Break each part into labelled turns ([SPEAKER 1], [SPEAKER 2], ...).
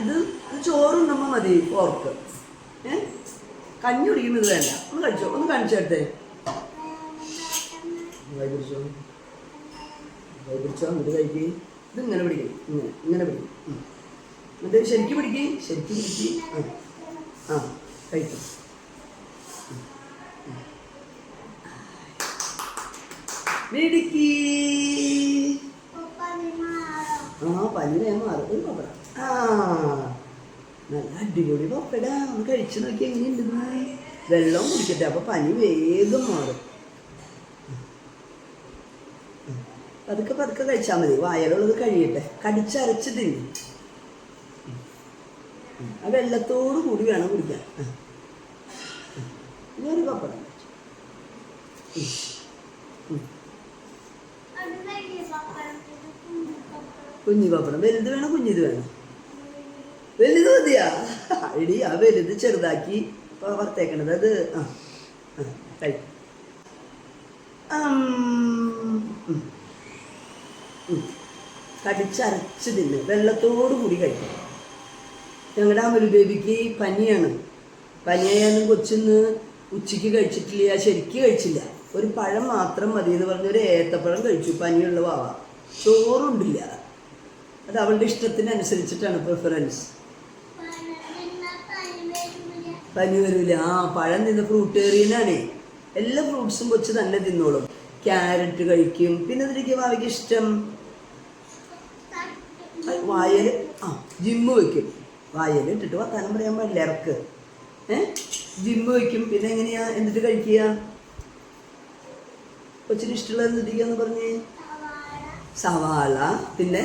[SPEAKER 1] ഇത് ചോറുണ്ടപ്പോൾ മതി ഫോർക്ക്. കഞ്ഞി കുടിക്കുന്നത് വേണ്ട. ഒന്ന് കഴിച്ചോ, ഒന്ന് കാണിച്ചെടുത്തേ. പിടിച്ചോ, പിടിച്ചോ, എന്നിട്ട് കഴിക്കുക. ഇത് ഇങ്ങനെ പിടിക്കും, ഇങ്ങനെ പിടിക്കും. എന്നിട്ട് ശരിക്കും പിടിക്കുക, ശരിക്കും പിടിക്കുക. ആ കഴിക്കും. മിടുക്കി. പനി വേഗം മാറും. ഒരു പപ്പട. നല്ല അടിപൊളി പപ്പട. ഒന്ന് കഴിച്ചു നോക്കി എങ്ങനെയുണ്ടെന്ന്. വെള്ളം കുടിക്കട്ടെ, അപ്പൊ പനി വേഗം മാറും. പതുക്കെ പതുക്കെ കഴിച്ചാൽ മതി. വായലുള്ളത് കഴിയട്ടെ. കടിച്ചരച്ച് തിന്നും. ആ വെള്ളത്തോടു കൂടി വേണം കുടിക്കാൻ. ഇതൊരു പപ്പടം. കുഞ്ഞി പപ്പടം. വലുത് വേണം, കുഞ്ഞിത് വേണം? വലുത് മതിയാ? എടി ആ വലുത് ചെറുതാക്കി വറുത്തേക്കണത്. അത് കഴിക്കും. കടിച്ചരച്ച് തിന്ന്. വെള്ളത്തോടു കൂടി കഴിക്കണം. ഞങ്ങളുടെ അമലു ബേബിക്ക് പനിയാണ്. പനിയായാലും കൊച്ചിന്ന് ഉച്ചയ്ക്ക് കഴിച്ചിട്ടില്ല, ശരിക്കും കഴിച്ചില്ല. ഒരു പഴം മാത്രം മതി എന്ന് പറഞ്ഞൊരു ഏത്തപ്പഴം കഴിച്ചു. പനിയുള്ള വാവ. ചോറുണ്ടില്ല. അത് അവളുടെ ഇഷ്ടത്തിനനുസരിച്ചിട്ടാണ് പ്രിഫറൻസ്. പനി വരില്ല. പഴം തിന്ന ഫ്രൂട്ടേറിയനാണേ. എല്ലാ ഫ്രൂട്ട്സും കൊച്ച് തന്നെ തിന്നോളും. ക്യാരറ്റ് കഴിക്കും. പിന്നെ അതിലേക്ക് വാവയ്ക്ക് ഇഷ്ടം വായൽ. ജിമ്മ് വയ്ക്കും. വായൽ ഇട്ടിട്ട് വർത്താനം പറയാൻ പാടില്ല. ഇറക്ക്. ജിമ്മ് വയ്ക്കും. പിന്നെ എങ്ങനെയാ എന്നിട്ട് കഴിക്കുക? കൊച്ചിന് ഇഷ്ടമുള്ളത് എന്നിട്ടിരിക്കാന്ന് പറഞ്ഞേ. സവാള. പിന്നെ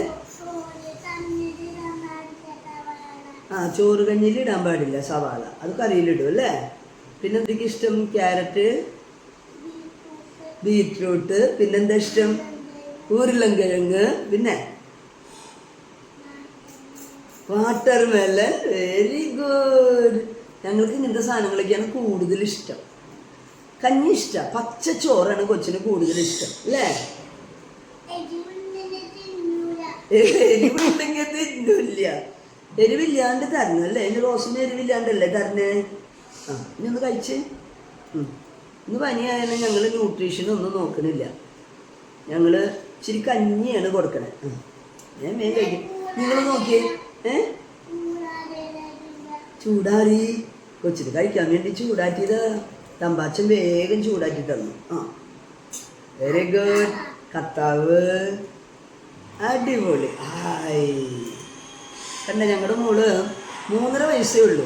[SPEAKER 1] ചോറ് കഞ്ഞിയിൽ ഇടാൻ പാടില്ല സവാള. അത് കറിയിലിടും അല്ലേ? പിന്നെ എന്തൊക്കെ ഇഷ്ടം? Carrot, beetroot. പിന്നെന്താ ഇഷ്ടം? ഉരുളൻകിഴങ്ങ്. പിന്നെ വാട്ടർമെലൺ. Very good. ഞങ്ങൾക്ക് ഇങ്ങനത്തെ സാധനങ്ങളൊക്കെയാണ് കൂടുതൽ ഇഷ്ടം. കഞ്ഞി ഇഷ്ടം. പച്ച ചോറാണ് കൊച്ചിന് കൂടുതൽ ഇഷ്ടം അല്ലേ? എരിവുണ്ടെങ്കിൽ തിന്നില്ല. എരിവില്ലാണ്ട് തരണം അല്ലേ? ഇനി റോസിന് എരിവില്ലാണ്ടല്ലേ തരണേ? ഇനി ഒന്ന് കഴിച്ച്. ഇന്ന് പനിയായാലും ഞങ്ങൾ ന്യൂട്രീഷനൊന്നും നോക്കണില്ല. ഞങ്ങൾ ഇച്ചിരി കഞ്ഞിയാണ് കൊടുക്കണേ. ഞാൻ വേഗം കഴിക്കും. നിങ്ങൾ നോക്കിയേ. ചൂടാറി. കൊച്ചിന് കഴിക്കാൻ വേണ്ടി ചൂടാക്കിയത് തമ്പാച്ചൻ വേഗം ചൂടാക്കി തന്നു. Very good. കർത്താവ് അടിപൊളി. കണ്ട, ഞങ്ങളുടെ മോള് 3.5 വയസ്സേ ഉള്ളൂ.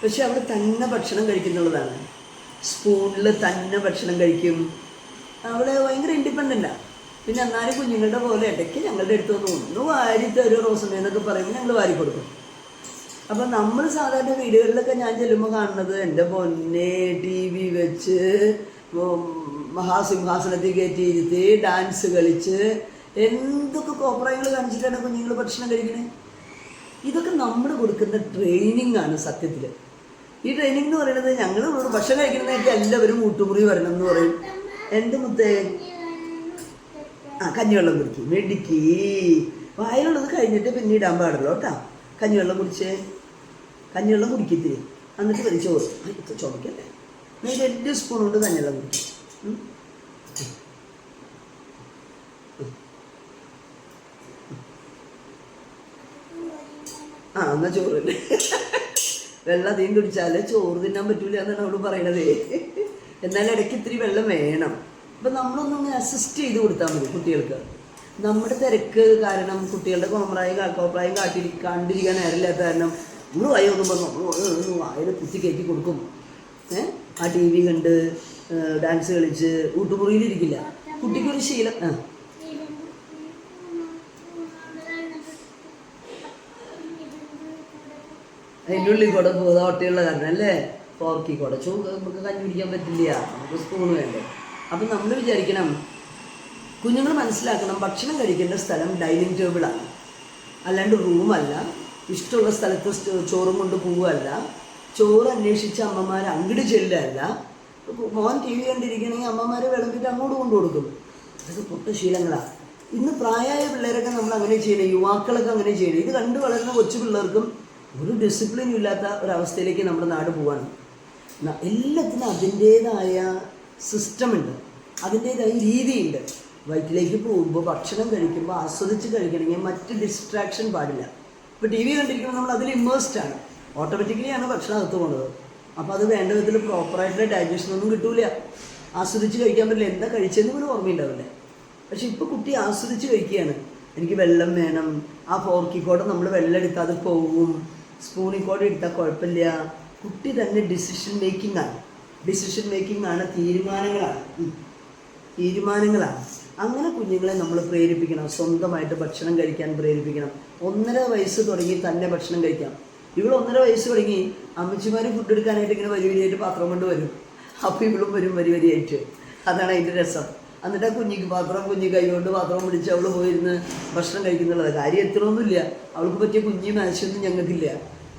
[SPEAKER 1] പക്ഷെ അവൾ തന്നെ ഭക്ഷണം കഴിക്കുന്നുള്ളതാണ്. സ്പൂണിൽ തന്നെ ഭക്ഷണം കഴിക്കും. അവൾ ഭയങ്കര ഇൻഡിപെൻഡൻ്റാണ്. പിന്നെ എന്നാലും കുഞ്ഞുങ്ങളുടെ പോലെ ഇടയ്ക്ക് ഞങ്ങളുടെ അടുത്ത് ഒന്ന് വാരി തരും റോസമ്മയെന്നൊക്കെ പറയുമ്പോൾ ഞങ്ങൾ വാരി കൊടുക്കും. അപ്പം നമ്മൾ സാധാരണ വീടുകളിലൊക്കെ ഞാൻ ചെല്ലുമ്പോൾ കാണുന്നത് എൻ്റെ പൊന്നെ TV വെച്ച് മഹാസിംഹാസനത്തിൽ കയറ്റി ഇരുത്തി ഡാൻസ് കളിച്ച് എന്തൊക്കെ കോപ്രായങ്ങൾ കാണിച്ചിട്ടാണ് കുഞ്ഞുങ്ങൾ ഭക്ഷണം കഴിക്കണേ. ഇതൊക്കെ നമ്മൾ കൊടുക്കുന്ന ട്രെയിനിങ് ആണ് സത്യത്തിൽ. ഈ ട്രെയിനിങ് എന്ന് പറയുന്നത് ഞങ്ങൾ ഭക്ഷണം കഴിക്കുന്നതായിട്ട് എല്ലാവരും ഊട്ടുമുറി വരണം എന്ന് പറയും. എൻ്റെ മുത്തേ കഞ്ഞിവെള്ളം കുടിക്കും. മെഡിക്കി. വായിലുള്ളത് കഴിഞ്ഞിട്ട് പിന്നെ ഇടാൻ പാടുള്ളൂ കേട്ടോ. കഞ്ഞിവെള്ളം കുടിച്ച് കഞ്ഞിവെള്ളം കുടിക്കത്തിരി. എന്നിട്ട് വരി ചോറ്. ചോദിക്കല്ലേ? 2 സ്പൂൺ കൊണ്ട് കഞ്ഞിവെള്ളം കുടിക്കും. എന്നാൽ ചോറില്ല. വെള്ളം അധികം കുടിച്ചാൽ ചോറ് തിന്നാൻ പറ്റൂല എന്നാണ് അവള് പറയണത്. എന്നാലും ഇടയ്ക്ക് ഇത്തിരി വെള്ളം വേണം. അപ്പം നമ്മളൊന്നും അസിസ്റ്റ് ചെയ്ത് കൊടുത്താൽ മതി കുട്ടികൾക്ക്. നമ്മുടെ തിരക്ക് കാരണം കുട്ടികളുടെ കോപ്രായം കണ്ടിരിക്കാൻ നേരമില്ലാത്ത കാരണം നമ്മൾ വായ നോക്കുമ്പോൾ നമ്മൾ വായന കുത്തി കയറ്റി കൊടുക്കും. ആ TV കണ്ട് ഡാൻസ് കളിച്ച് ഊട്ടുമുറിയിലിരിക്കില്ല. കുട്ടിക്കൊരു ശീലം. അതിൻ്റെ ഉള്ളിൽ കൂടെ പൂതോട്ടിയുള്ള കാരണം അല്ലേ? ഫോർക്കി കൂടെ നമുക്ക് കഞ്ഞി പിടിക്കാൻ പറ്റില്ല. നമുക്ക് സ്പൂണ് വേണ്ടേ? അപ്പം നമ്മൾ വിചാരിക്കണം, കുഞ്ഞുങ്ങൾ മനസ്സിലാക്കണം, ഭക്ഷണം കഴിക്കേണ്ട സ്ഥലം ഡൈനിങ് ടേബിളാണ്, അല്ലാണ്ട് റൂമല്ല. ഇഷ്ടമുള്ള സ്ഥലത്ത് ചോറും കൊണ്ട് പോവുകയല്ല. ചോറ് അന്വേഷിച്ച് അമ്മമാർ അങ്ങോട്ട് ചെല്ലല്ല. മോൻ TV കണ്ടിരിക്കണമെങ്കിൽ അമ്മമാരെ വിളമ്പിട്ട് അങ്ങോട്ട് കൊണ്ടു കൊടുക്കും. അതൊക്കെ പൊട്ട ശീലങ്ങളാണ്. ഇന്ന് പ്രായമായ പിള്ളേരൊക്കെ നമ്മൾ അങ്ങനെ ചെയ്യണം, യുവാക്കളൊക്കെ അങ്ങനെ ചെയ്യണം. ഇത് കണ്ടു വളരുന്ന കൊച്ചു പിള്ളേർക്കും ഒരു ഡിസിപ്ലിനും ഇല്ലാത്ത ഒരവസ്ഥയിലേക്ക് നമ്മുടെ നാട് പോവാണ്. എല്ലാത്തിനും അതിൻ്റേതായ സിസ്റ്റമുണ്ട്, അതിൻ്റേതായ രീതിയുണ്ട്. വയറ്റിലേക്ക് പോകുമ്പോൾ ഭക്ഷണം കഴിക്കുമ്പോൾ ആസ്വദിച്ച് കഴിക്കണമെങ്കിൽ മറ്റ് ഡിസ്ട്രാക്ഷൻ പാടില്ല. ഇപ്പോൾ ടി വി കണ്ടിരിക്കുമ്പോൾ നമ്മൾ അതിൽ ഇമ്മേഴ്സ്ഡാണ്, ഓട്ടോമാറ്റിക്കലിയാണ് ഭക്ഷണം അകത്ത് പോകുന്നത്. അപ്പോൾ അത് വേണ്ട വിധത്തിൽ പ്രോപ്പറായിട്ടുള്ള ഡൈജഷൻ ഒന്നും കിട്ടൂല, ആസ്വദിച്ച് കഴിക്കാൻ പറ്റില്ല, എന്താ കഴിച്ചതെന്ന് പോലും ഓർമ്മയുണ്ടാവില്ല. പക്ഷെ ഇപ്പോൾ കുട്ടി ആസ്വദിച്ച് കഴിക്കുകയാണ്. എനിക്ക് വെള്ളം വേണം, ആ ഫോർക്കിക്കോടെ നമ്മൾ വെള്ളം എടുത്താൽ അത് പോകും, സ്പൂണിക്കോടെ എടുത്താൽ കുഴപ്പമില്ല. കുട്ടി തന്നെ ഡിസിഷൻ മേക്കിംഗ് ആണ്, തീരുമാനങ്ങളാണ്. അങ്ങനെ കുഞ്ഞുങ്ങളെ നമ്മൾ പ്രേരിപ്പിക്കണം, സ്വന്തമായിട്ട് ഭക്ഷണം കഴിക്കാൻ പ്രേരിപ്പിക്കണം. 1.5 വയസ്സ് തുടങ്ങി തന്നെ ഭക്ഷണം കഴിക്കാം. ഇവൾ 1.5 വയസ്സ് തുടങ്ങി അമ്മച്ചിമാർ ഫുഡ് എടുക്കാനായിട്ട് ഇങ്ങനെ വരിയായിട്ട് പാത്രം കൊണ്ട് വരും. അപ്പോൾ ഇവളും വരും വരിയായിട്ട്. അതാണ് അതിൻ്റെ രസം. എന്നിട്ട് ആ കുഞ്ഞി കൈ കൊണ്ട് പാത്രം പിടിച്ച് അവൾ പോയിരുന്ന് ഭക്ഷണം കഴിക്കുന്നുള്ളത്. കാര്യം എത്തണമൊന്നുമില്ല, അവൾക്ക് പറ്റിയ കുഞ്ഞി മാശൊന്നും ഞങ്ങൾക്കില്ല,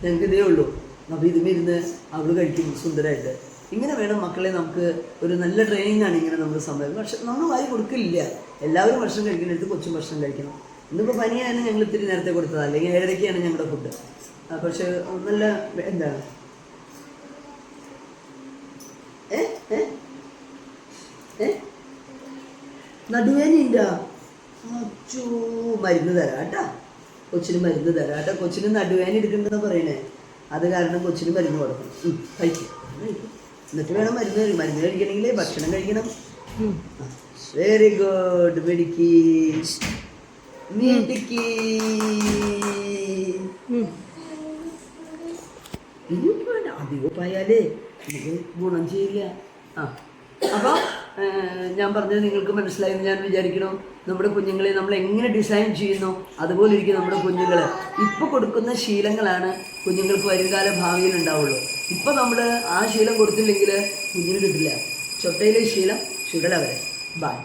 [SPEAKER 1] ഞങ്ങൾക്ക് ഇതേ ഉള്ളൂ. അപ്പോൾ ഇരുന്ന് അവൾ കഴിക്കും സുന്ദരമായിട്ട്. ഇങ്ങനെ വേണം മക്കളെ, നമുക്ക് ഒരു നല്ല ട്രെയിനിങ് ആണ് ഇങ്ങനെ നമ്മൾ സംഭവം. പക്ഷെ നമ്മൾ വാരി കൊടുക്കില്ല. എല്ലാവരും ഭക്ഷണം കഴിക്കുന്നിടത്ത് കൊച്ചും ഭക്ഷണം കഴിക്കണം. ഇന്നിപ്പോൾ പനിയായാലും ഞങ്ങൾ ഇത്തിരി നേരത്തെ കൊടുത്തതാണ്, അല്ലെങ്കിൽ 7:30-ക്കാണ് ഞങ്ങളുടെ ഫുഡ്. പക്ഷെ നല്ല എന്താണ് നടുവേനില്ല, അച്ചോ മരുന്ന് തരാം കേട്ടാ, കൊച്ചിന് മരുന്ന് തരാം കേട്ടോ. കൊച്ചിന് നടുവേന എടുക്കണ്ടെന്ന് പറയണേ, അത് കാരണം കൊച്ചിന് മരുന്ന് കൊടുക്കണം. കഴിക്കും, എന്നിട്ട് വേണം മരുന്ന് കഴിക്കണമെങ്കിൽ ഭക്ഷണം കഴിക്കണം. വെരി ഗുഡ് മിടുക്കി. അധികം പോയാലേ നമുക്ക് ഗുണം ചെയ്യില്ല. അപ്പോൾ ഞാൻ പറഞ്ഞത് നിങ്ങൾക്ക് മനസ്സിലായെന്ന് ഞാൻ വിചാരിക്കണം. നമ്മുടെ കുഞ്ഞുങ്ങളെ നമ്മൾ എങ്ങനെ ഡിസൈൻ ചെയ്യുന്നു അതുപോലെ ഇരിക്കും നമ്മുടെ കുഞ്ഞുങ്ങൾ. ഇപ്പോൾ കൊടുക്കുന്ന ശീലങ്ങളാണ് കുഞ്ഞുങ്ങൾക്ക് വരുംകാല ഭാവിയിൽ ഉണ്ടാവുള്ളൂ. ഇപ്പോൾ നമ്മൾ ആ ശീലം കൊടുത്തില്ലെങ്കിൽ കുഞ്ഞിന് കിട്ടില്ല. ചൊട്ടയിലെ ശീലം ചുടലവരെ. ബൈ.